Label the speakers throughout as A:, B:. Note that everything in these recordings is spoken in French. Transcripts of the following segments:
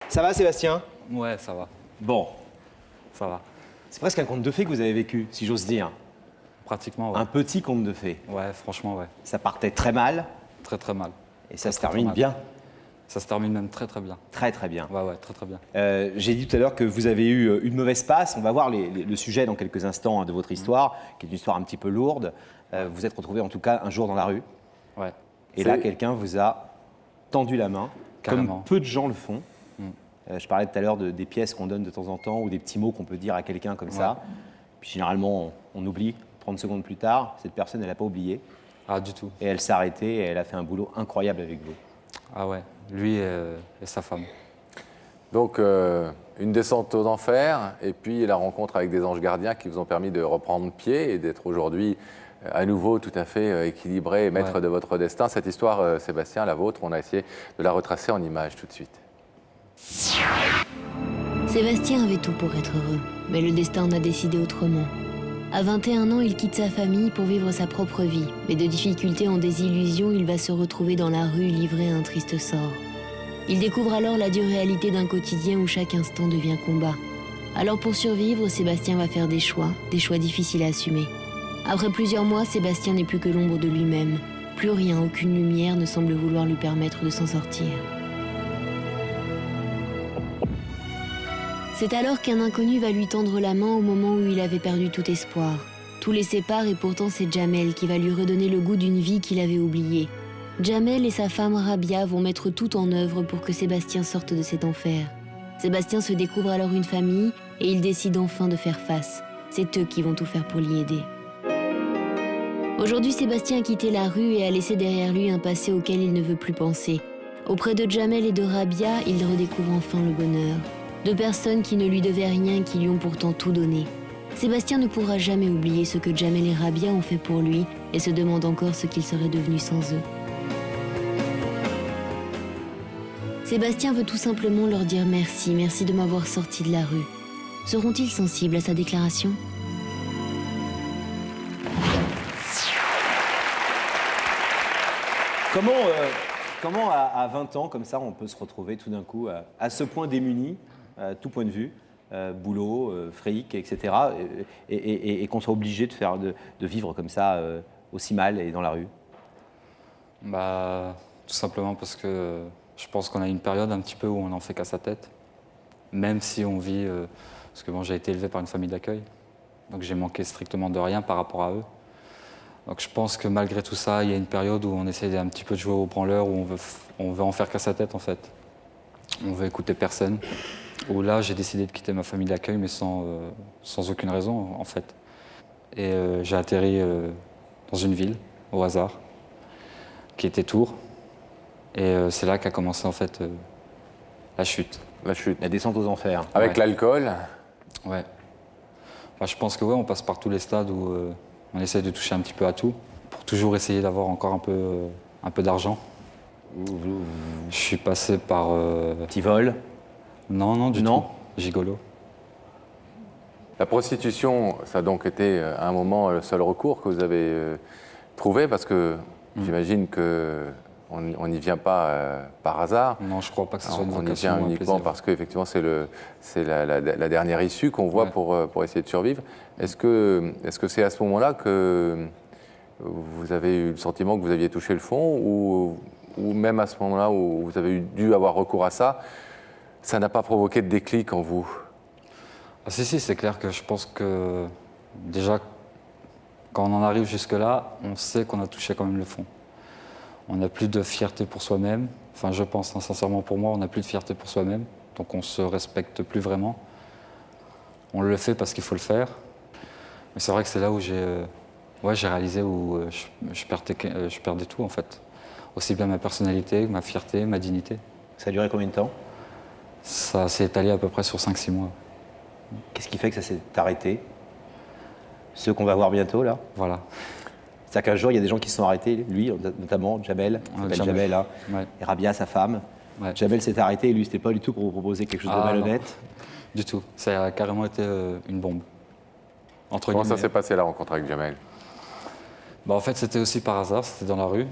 A: Ça va, Sébastien?
B: Ouais, ça va,
A: Bon,
B: ça va.
A: c'est presque un conte de fées que vous avez vécu, si j'ose dire.
B: Pratiquement, ouais.
A: Un petit conte de fées.
B: Ouais, franchement, ouais.
A: Ça partait très mal
B: Très, très mal.
A: et ça
B: Très,
A: se
B: très, très
A: termine
B: mal.
A: bien.
B: Ça se termine même très, très bien.
A: Très très bien.
B: Ouais, ouais, très, très bien.
A: J'ai dit tout à l'heure que vous avez eu une mauvaise passe. On va voir le sujet dans quelques instants de votre histoire, qui est une histoire un petit peu lourde. Vous êtes retrouvé en tout cas un jour dans la rue.
B: Ouais.
A: Et là, quelqu'un vous a tendu la main,
B: Carrément.
A: comme peu de gens le font. Je parlais tout à l'heure des pièces qu'on donne de temps en temps ou des petits mots qu'on peut dire à quelqu'un comme ça. Puis généralement, on oublie. 30 secondes plus tard, cette personne, elle n'a pas oublié.
B: Ah, du tout.
A: Et elle s'est arrêtée et elle a fait un boulot incroyable avec vous.
B: Ah ouais, lui et sa femme.
C: Donc, une descente aux enfers et puis la rencontre avec des anges gardiens qui vous ont permis de reprendre pied et d'être aujourd'hui à nouveau tout à fait équilibré et maître de votre destin. Cette histoire, Sébastien, la vôtre, on a essayé de la retracer en images tout de suite.
D: Sébastien avait tout pour être heureux, mais le destin en a décidé autrement. À 21 ans, il quitte sa famille pour vivre sa propre vie, mais de difficulté en désillusion, il va se retrouver dans la rue livré à un triste sort. Il découvre alors la dure réalité d'un quotidien où chaque instant devient combat. Alors pour survivre, Sébastien va faire des choix difficiles à assumer. Après plusieurs mois, Sébastien n'est plus que l'ombre de lui-même. Plus rien, aucune lumière ne semble vouloir lui permettre de s'en sortir. C'est alors qu'un inconnu va lui tendre la main au moment où il avait perdu tout espoir. Tout les sépare et pourtant c'est Jamel qui va lui redonner le goût d'une vie qu'il avait oubliée. Jamel et sa femme Rabia vont mettre tout en œuvre pour que Sébastien sorte de cet enfer. Sébastien se découvre alors une famille et il décide enfin de faire face. C'est eux qui vont tout faire pour l'y aider. Aujourd'hui, Sébastien a quitté la rue et a laissé derrière lui un passé auquel il ne veut plus penser. Auprès de Jamel et de Rabia, il redécouvre enfin le bonheur. Deux personnes qui ne lui devaient rien et qui lui ont pourtant tout donné. Sébastien ne pourra jamais oublier ce que Jamel et Rabia ont fait pour lui et se demande encore ce qu'il serait devenu sans eux. Sébastien veut tout simplement leur dire merci de m'avoir sorti de la rue. Seront-ils sensibles à sa déclaration ?
A: Comment à 20 ans, comme ça, on peut se retrouver tout d'un coup à ce point démuni, à tout point de vue, boulot, fric, etc., et qu'on soit obligé de vivre comme ça, aussi mal et dans la rue?
B: Bah, tout simplement parce que je pense qu'on a une période un petit peu où on n'en fait qu'à sa tête. Même si on vit... parce que bon, j'ai été élevé par une famille d'accueil. Donc j'ai manqué strictement de rien par rapport à eux. Donc je pense que malgré tout ça, il y a une période où on essaie un petit peu de jouer au branleur, où on veut en faire qu'à sa tête en fait. On veut écouter personne. Où là, j'ai décidé de quitter ma famille d'accueil, mais sans aucune raison en fait. Et j'ai atterri dans une ville, au hasard, qui était Tours. Et c'est là qu'a commencé en fait la chute.
C: La chute.
A: La descente aux enfers.
C: Avec l'alcool.
B: Ouais. Enfin, je pense que ouais, on passe par tous les stades où on essaie de toucher un petit peu à tout, pour toujours essayer d'avoir encore un peu d'argent. Je suis passé par...
A: Petit vol?
B: Non, du tout. Gigolo.
C: La prostitution, ça a donc été à un moment le seul recours que vous avez trouvé, parce que j'imagine qu'on n'y vient pas par hasard.
B: Non, je crois pas que ce soit une
C: On y
B: vocation.
C: vient
B: ou un
C: uniquement
B: plaisir.
C: parce qu'effectivement c'est la dernière issue qu'on voit pour essayer de survivre. Est-ce que c'est à ce moment-là que vous avez eu le sentiment que vous aviez touché le fond, ou même à ce moment-là où vous avez dû avoir recours à ça, ça n'a pas provoqué de déclic en vous?
B: Ah, si, c'est clair que je pense que déjà, quand on en arrive jusque-là, on sait qu'on a touché quand même le fond. On n'a plus de fierté pour soi-même. Enfin, je pense, sincèrement pour moi, on n'a plus de fierté pour soi-même. Donc on se respecte plus vraiment. On le fait parce qu'il faut le faire. Mais c'est vrai que c'est là où j'ai réalisé où je perdais tout en fait. Aussi bien ma personnalité, ma fierté, ma dignité.
A: Ça a duré combien de temps?
B: Ça s'est étalé à peu près sur 5-6 mois.
A: Qu'est-ce qui fait que ça s'est arrêté? Ceux qu'on va voir bientôt, là?
B: Voilà.
A: C'est-à-dire qu'un jour, il y a des gens qui se sont arrêtés, lui, notamment Jamel, il s'appelle Jamel, hein, et Rabia, sa femme.
B: Ouais.
A: Jamel s'est arrêté et lui, c'était pas du tout pour vous proposer quelque chose de malhonnête.
B: Non. Du tout. Ça a carrément été une bombe. Entre
C: Comment ça
B: guillemets.
C: s'est passé la rencontre avec Jamel?
B: Bah, en fait, c'était aussi par hasard, c'était dans la rue.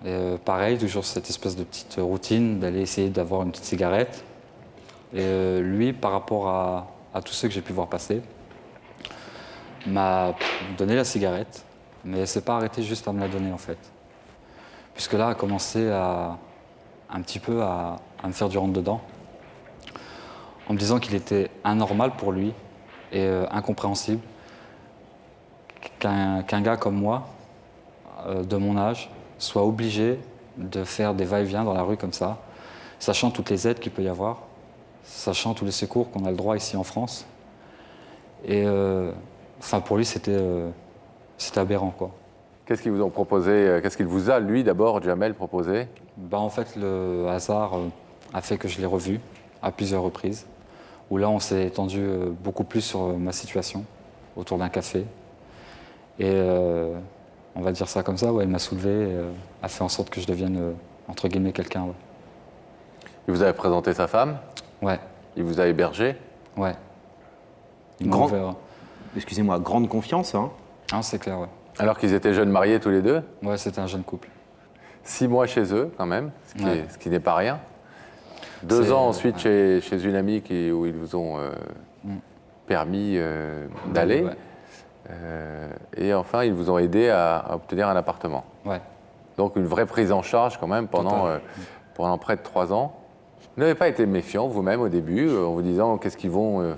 B: Et pareil, toujours cette espèce de petite routine d'aller essayer d'avoir une petite cigarette. Et lui, par rapport à tous ceux que j'ai pu voir passer, m'a donné la cigarette, mais elle ne s'est pas arrêtée juste à me la donner en fait. Puisque là, elle a commencé un petit peu à me faire du rentre-dedans, en me disant qu'il était anormal pour lui et incompréhensible qu'un gars comme moi, de mon âge, soit obligé de faire des va-et-vient dans la rue comme ça, sachant toutes les aides qu'il peut y avoir, sachant tous les secours qu'on a le droit ici en France. Et pour lui, c'était aberrant, quoi.
C: Qu'est-ce qu'ils vous ont proposé? Qu'est-ce qu'il vous a, lui, d'abord, Jamel, proposé?
B: En fait, le hasard a fait que je l'ai revu à plusieurs reprises, où là, on s'est étendu beaucoup plus sur ma situation, autour d'un café. Et on va dire ça comme ça, ouais, il m'a soulevé et a fait en sorte que je devienne, entre guillemets, quelqu'un. Ouais.
C: Il vous a présenté sa femme?
B: Ouais.
C: Il vous a hébergé?
B: Ouais. Il m'a ouvert.
A: Excusez-moi, grande confiance, hein?
B: Ah, c'est clair, ouais.
C: Alors qu'ils étaient jeunes mariés tous les deux?
B: Ouais, c'était un jeune couple.
C: 6 mois chez eux, quand même, ce qui n'est pas rien. 2
B: C'est,
C: ans ensuite chez une amie où ils vous ont permis d'aller.
B: Ouais.
C: Et enfin, ils vous ont aidé à obtenir un appartement.
B: Ouais.
C: Donc une vraie prise en charge quand même pendant près de 3 ans. Vous n'avez pas été méfiant vous-même au début, en vous disant qu'est-ce qu'ils vont...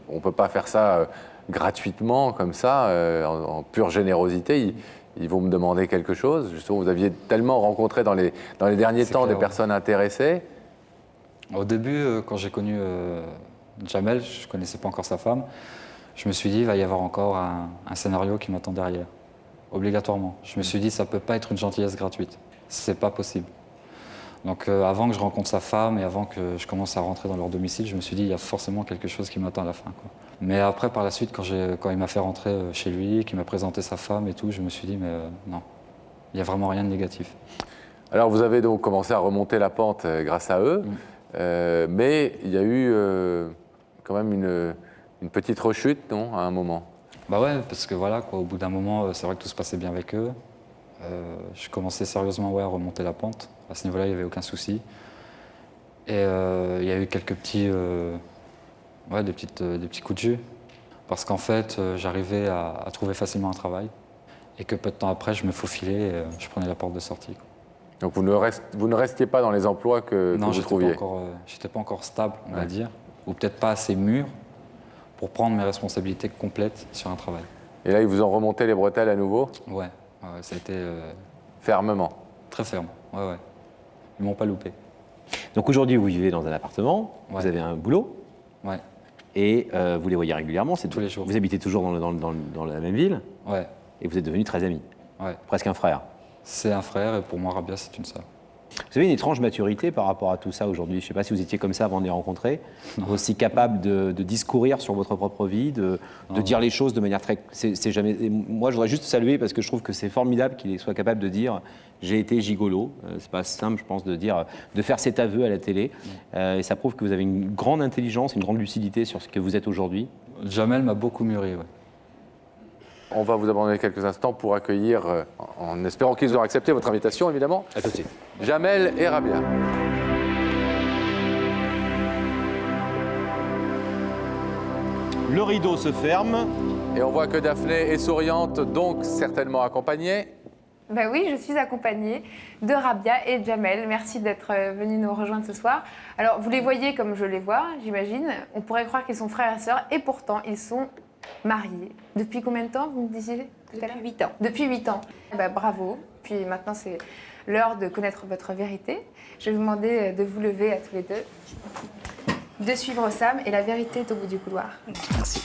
C: on ne peut pas faire ça gratuitement comme ça, en pure générosité. Ils vont me demander quelque chose. Justement, vous aviez tellement rencontré dans les derniers temps des personnes intéressées.
B: Au début, quand j'ai connu Jamel, je ne connaissais pas encore sa femme, je me suis dit, il va y avoir encore un scénario qui m'attend derrière, obligatoirement. Je me suis dit, ça ne peut pas être une gentillesse gratuite. C'est pas possible. Donc avant que je rencontre sa femme et avant que je commence à rentrer dans leur domicile, je me suis dit, il y a forcément quelque chose qui m'attend à la fin, quoi. Mais après, par la suite, quand il m'a fait rentrer chez lui, qu'il m'a présenté sa femme et tout, je me suis dit, mais non, il n'y a vraiment rien de négatif.
C: Alors vous avez donc commencé à remonter la pente grâce à eux, mais il y a eu quand même une petite rechute, non, à un moment?
B: Bah ouais, parce que voilà, quoi, au bout d'un moment, c'est vrai que tout se passait bien avec eux. Je commençais sérieusement à remonter la pente. À ce niveau-là, il n'y avait aucun souci. Et il y a eu quelques petits, des petits coups de jus. Parce qu'en fait, j'arrivais à trouver facilement un travail. Et que peu de temps après, je me faufilais et je prenais la porte de sortie, quoi.
C: Donc vous ne restiez pas dans les emplois que vous trouviez?
B: Non, j'étais pas encore stable, on va dire. Ou peut-être pas assez mûr pour prendre mes responsabilités complètes sur un travail.
C: Et là, ils vous ont remonté les bretelles à nouveau?
B: Ouais, ça a été...
C: fermement?
B: Très ferme, ouais. Ils m'ont pas loupé.
A: Donc aujourd'hui, vous vivez dans un appartement,
B: Ouais.
A: vous avez un boulot,
B: Ouais,
A: et vous les voyez régulièrement, c'est
B: tous les jours.
A: Vous habitez toujours dans la même ville,
B: Ouais,
A: et vous êtes devenus très amis,
B: ouais.
A: presque un frère.
B: C'est un frère et pour moi, Rabia, c'est une sœur.
A: Vous avez une étrange maturité par rapport à tout ça aujourd'hui. Je ne sais pas si vous étiez comme ça avant de les rencontrer, aussi capable de discourir sur votre propre vie, de dire les choses de manière très... c'est jamais... Moi, je voudrais juste saluer parce que je trouve que c'est formidable qu'il soit capable de dire « j'ai été gigolo ». C'est pas simple, je pense, de faire cet aveu à la télé. Et ça prouve que vous avez une grande intelligence, une grande lucidité sur ce que vous êtes aujourd'hui.
B: Jamel m'a beaucoup mûri, ouais.
C: On va vous abandonner quelques instants pour accueillir, en espérant qu'ils auront accepté votre invitation, évidemment,
A: À tout de suite.
C: Jamel et Rabia.
A: Le rideau se ferme.
C: Et on voit que Daphné est souriante, donc certainement accompagnée.
E: Ben oui, je suis accompagnée de Rabia et Jamel. Merci d'être venus nous rejoindre ce soir. Alors, vous les voyez comme je les vois, j'imagine. On pourrait croire qu'ils sont frères et sœurs, et pourtant, ils sont mariés. Depuis combien de temps, vous me disiez tout à l'heure ?
F: 8 ans.
E: Depuis 8 ans. Ben, bravo. Puis maintenant, c'est l'heure de connaître votre vérité. Je vais vous demander de vous lever à tous les deux, de suivre Sam, et la vérité est au bout du couloir.
F: Merci.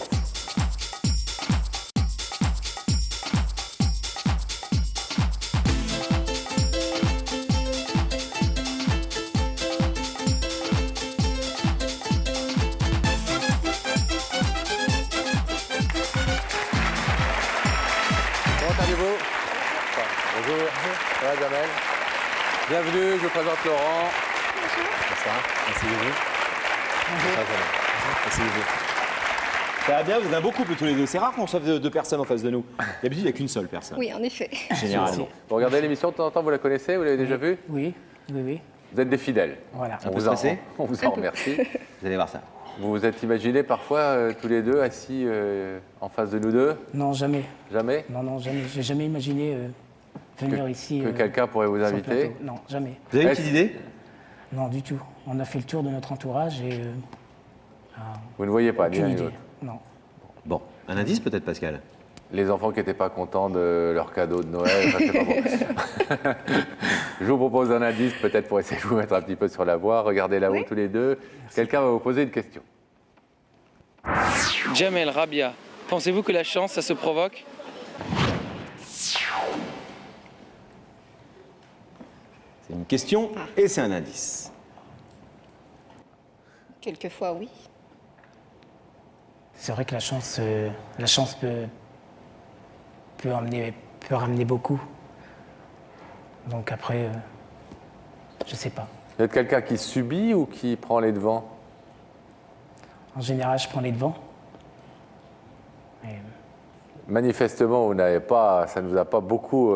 C: Comment allez-vous? Bonjour. Ça va, Jamel? Bienvenue, je vous présente Laurent.
A: Bonsoir. Merci beaucoup. Merci beaucoup. Ça va bien, vous êtes un beau couple tous les deux. C'est rare qu'on soit deux personnes en face de nous. D'habitude, il n'y a qu'une seule personne.
F: Oui, en effet.
A: Généralement.
C: Vous regardez l'émission de temps en temps, vous la connaissez? Vous l'avez déjà vue?
G: Oui, oui, oui.
C: Vous êtes des fidèles.
F: Voilà.
A: Un peu stressé?
C: On vous en remercie.
A: Vous allez voir ça.
C: Vous vous êtes imaginé parfois tous les deux assis en face de nous deux?
F: Non, jamais.
C: Jamais?
F: Non, jamais. J'ai jamais imaginé venir ici.
C: Que quelqu'un pourrait vous
F: sur le
C: inviter?
F: plateau. Non, jamais.
A: Vous avez une
C: Est-ce-
A: petite idée?
F: Non, du tout. On a fait le tour de notre entourage et
C: Vous ne voyez pas, ni
F: aucune
C: l'un ni
F: idée.
C: l'autre.
F: Non.
A: Bon, un indice peut-être, Pascal?
C: Les enfants qui n'étaient pas contents de leur cadeau de Noël, ça, c'est pas bon. Je vous propose un indice, peut-être pour essayer de vous mettre un petit peu sur la voie. Regardez là-haut tous les deux. Quelqu'un va vous poser une question.
G: Jamel, Rabia, pensez-vous que la chance, ça se provoque?
A: C'est une question et c'est un indice.
H: Quelquefois, oui.
F: C'est vrai que la chance peut ramener beaucoup. Donc après, je sais pas.
C: Vous êtes quelqu'un qui subit ou qui prend les devants?
F: En général, je prends les devants. Et,
C: Manifestement, ça ne vous a pas beaucoup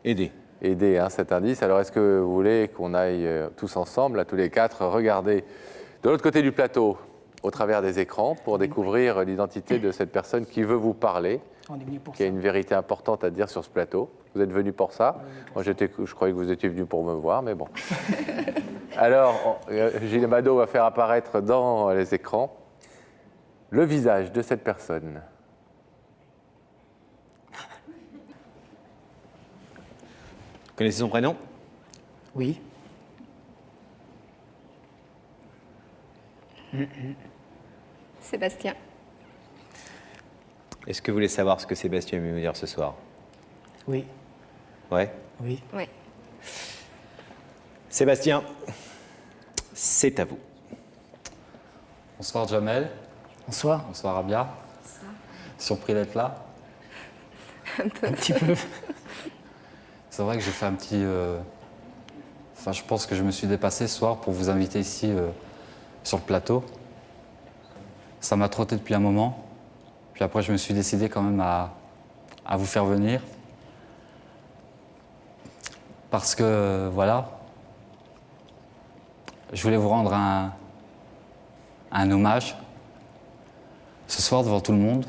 A: Aidez.
C: aidé, hein, cet indice. Alors, est-ce que vous voulez qu'on aille tous ensemble, là, tous les quatre, regarder de l'autre côté du plateau, au travers des écrans, pour découvrir l'identité de cette personne qui veut vous parler,
F: on est venu pour
C: qui a
F: ça.
C: une vérité importante à dire sur ce plateau? Vous êtes venu pour ça? Moi, je croyais que vous étiez venu pour me voir, mais bon. Alors, Gilles Mado va faire apparaître dans les écrans le visage de cette personne.
A: Vous connaissez son prénom?
F: Oui.
H: Sébastien.
A: Est-ce que vous voulez savoir ce que Sébastien va me dire ce soir?
F: Oui.
A: Ouais.
F: Oui.
H: Oui.
A: Sébastien, c'est à vous.
B: Bonsoir Jamel,
F: Bonsoir.
B: bonsoir Rabia. Surpris d'être là.
F: Un petit peu.
B: C'est vrai que j'ai fait un petit... Enfin, je pense que je me suis dépassé ce soir pour vous inviter ici sur le plateau. Ça m'a trotté depuis un moment. Puis après, je me suis décidé quand même à vous faire venir. Parce que, voilà, je voulais vous rendre un hommage ce soir devant tout le monde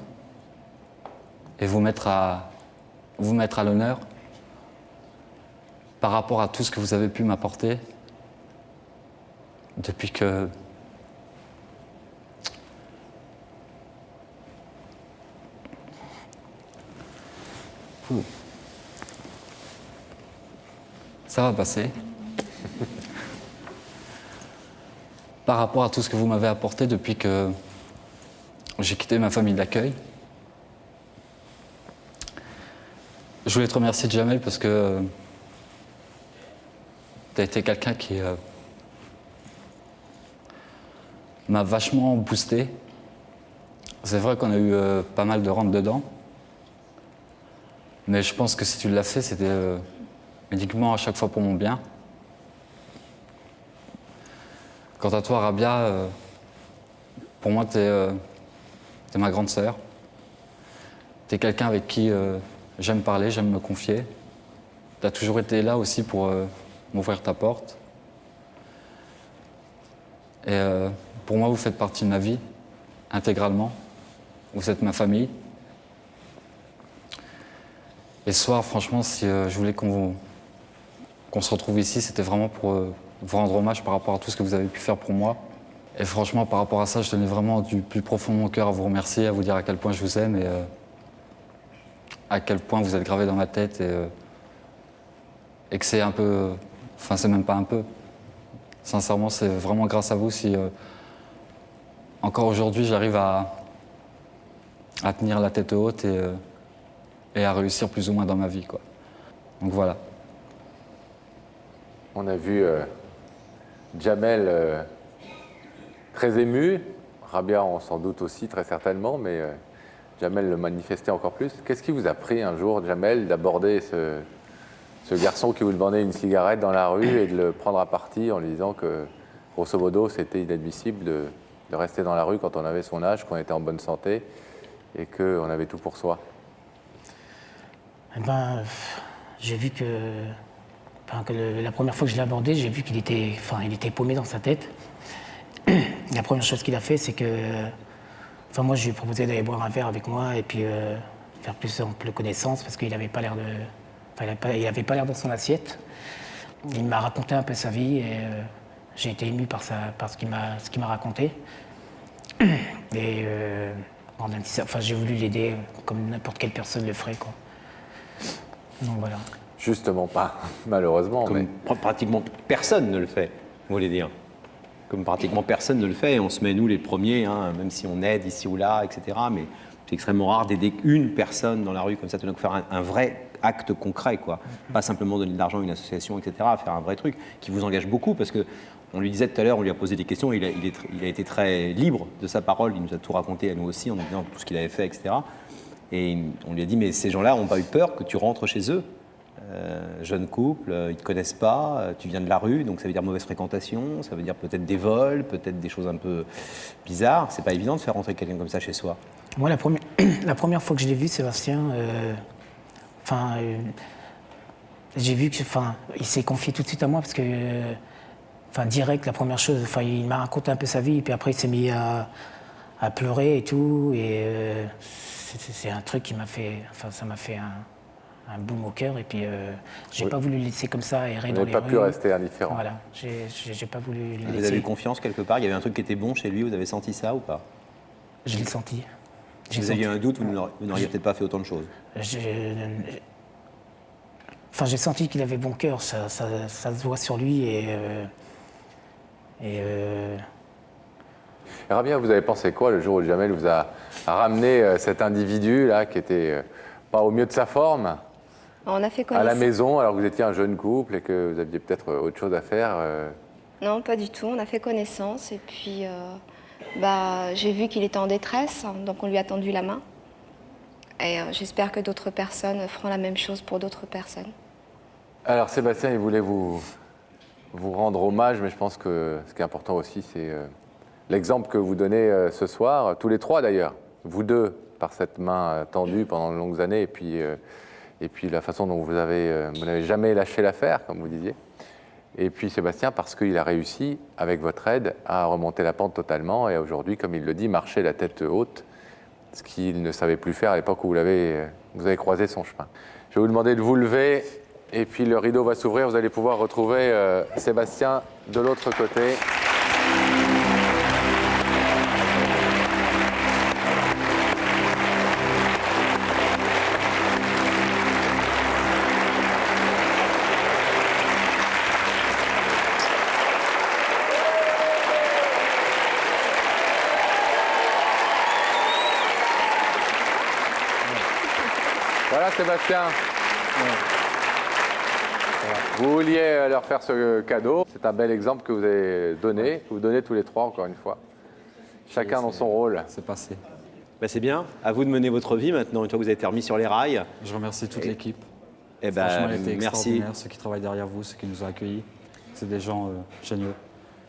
B: et vous mettre à l'honneur par rapport à tout ce que vous avez pu m'apporter depuis que... Ouh. Ça va passer. Par rapport à tout ce que vous m'avez apporté depuis que j'ai quitté ma famille d'accueil. Je voulais te remercier, Jamel, parce que tu as été quelqu'un qui m'a vachement boosté. C'est vrai qu'on a eu pas mal de rentre-dedans. Mais je pense que si tu l'as fait, c'était uniquement à chaque fois pour mon bien. Quant à toi, Rabia, pour moi, t'es ma grande sœur. T'es quelqu'un avec qui j'aime parler, j'aime me confier. T'as toujours été là aussi pour m'ouvrir ta porte. Et pour moi, vous faites partie de ma vie, intégralement. Vous êtes ma famille. Et ce soir, franchement, si je voulais qu'on se retrouve ici, c'était vraiment pour vous rendre hommage par rapport à tout ce que vous avez pu faire pour moi. Et franchement, par rapport à ça, je tenais vraiment du plus profond de mon cœur à vous remercier, à vous dire à quel point je vous aime et à quel point vous êtes gravé dans ma tête et que c'est un peu... Enfin, c'est même pas un peu. Sincèrement, c'est vraiment grâce à vous si encore aujourd'hui, j'arrive à tenir la tête haute et à réussir plus ou moins dans ma vie, quoi. Donc voilà.
C: On a vu Jamel très ému, Rabia on s'en doute aussi très certainement, mais Jamel le manifestait encore plus. Qu'est-ce qui vous a pris un jour, Jamel, d'aborder ce garçon qui vous demandait une cigarette dans la rue et de le prendre à partie en lui disant que, grosso modo, c'était inadmissible de rester dans la rue quand on avait son âge, qu'on était en bonne santé et qu'on avait tout pour soi?
F: Eh ben, j'ai vu que la première fois que je l'ai abordé, j'ai vu qu'il était, il était paumé dans sa tête. La première chose qu'il a fait, c'est que, moi, je lui ai proposé d'aller boire un verre avec moi et puis faire plus ample connaissance parce qu'il n'avait pas l'air il avait pas l'air dans son assiette. Il m'a raconté un peu sa vie et j'ai été ému par ce qu'il m'a raconté. Et j'ai voulu l'aider comme n'importe quelle personne le ferait, quoi. Donc voilà.
C: Justement pas, malheureusement.
A: Comme pratiquement personne ne le fait, vous voulez dire. Comme pratiquement personne ne le fait, et on se met nous les premiers, hein, même si on aide ici ou là, etc. Mais c'est extrêmement rare d'aider une personne dans la rue comme ça, donc faire un vrai acte concret, quoi. Pas simplement donner de l'argent à une association, etc. Faire un vrai truc qui vous engage beaucoup, parce que on lui disait tout à l'heure, on lui a posé des questions, il a été très libre de sa parole, il nous a tout raconté à nous aussi, en nous disant tout ce qu'il avait fait, etc. Et on lui a dit, mais ces gens-là n'ont pas eu peur que tu rentres chez eux. Jeune couple, ils ne te connaissent pas, tu viens de la rue, donc ça veut dire mauvaise fréquentation, ça veut dire peut-être des vols, peut-être des choses un peu bizarres. C'est pas évident de faire rentrer quelqu'un comme ça chez soi.
F: Moi, la première fois que je l'ai vu, Sébastien, j'ai vu que, il s'est confié tout de suite à moi parce que, direct, la première chose, il m'a raconté un peu sa vie, et puis après, il s'est mis à pleurer et tout, et c'est un truc qui m'a fait, ça m'a fait un boom au cœur, et puis j'ai pas voulu le laisser comme ça errer dans les rues.
C: Vous n'avez pas pu rester indifférent.
F: Voilà, j'ai pas voulu le laisser.
A: Vous avez eu confiance quelque part? Il y avait un truc qui était bon chez lui, vous avez senti ça ou pas?
F: Je l'ai senti.
A: Si vous aviez un doute, vous n'auriez peut-être pas fait autant de choses.
F: J'ai senti qu'il avait bon cœur, ça se voit sur lui, et
C: Rabia, vous avez pensé quoi le jour où Jamel vous a ramené cet individu-là qui était pas au mieux de sa forme
H: On a fait
C: à
H: connaissance.
C: la maison alors que vous étiez un jeune couple et que vous aviez peut-être autre chose à faire
H: Non, pas du tout. On a fait connaissance et puis j'ai vu qu'il était en détresse, donc on lui a tendu la main. Et j'espère que d'autres personnes feront la même chose pour d'autres personnes.
C: Alors Sébastien, il voulait vous rendre hommage, mais je pense que ce qui est important aussi, c'est l'exemple que vous donnez ce soir, tous les trois d'ailleurs, vous deux, par cette main tendue pendant de longues années, et puis la façon dont vous n'avez jamais lâché l'affaire, comme vous disiez. Et puis Sébastien, parce qu'il a réussi, avec votre aide, à remonter la pente totalement, et aujourd'hui, comme il le dit, marcher la tête haute, ce qu'il ne savait plus faire à l'époque où vous avez croisé son chemin. Je vais vous demander de vous lever, et puis le rideau va s'ouvrir, vous allez pouvoir retrouver Sébastien de l'autre côté. Voilà Sébastien. Vous vouliez leur faire ce cadeau. C'est un bel exemple que vous avez donné, que vous donnez tous les trois, encore une fois. Chacun dans son rôle.
B: C'est passé.
A: C'est bien. À vous de mener votre vie maintenant, une fois que vous avez été remis sur les rails.
B: Je remercie toute l'équipe.
A: Franchement,
B: Franchement, elle était
A: merci.
B: extraordinaire, ceux qui travaillent derrière vous, ceux qui nous ont accueillis. C'est des gens géniaux.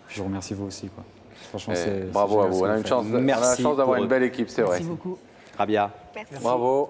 B: Je vous remercie vous aussi, quoi. Franchement, c'est
C: bravo à
B: génial ce
C: vous.
B: que
C: On a
B: vous
C: une
B: faites.
C: chance,
A: Merci
C: d'avoir
A: pour
C: une
A: eux.
C: belle équipe, c'est vrai.
F: Merci beaucoup.
A: Rabia.
H: Merci.
C: Bravo.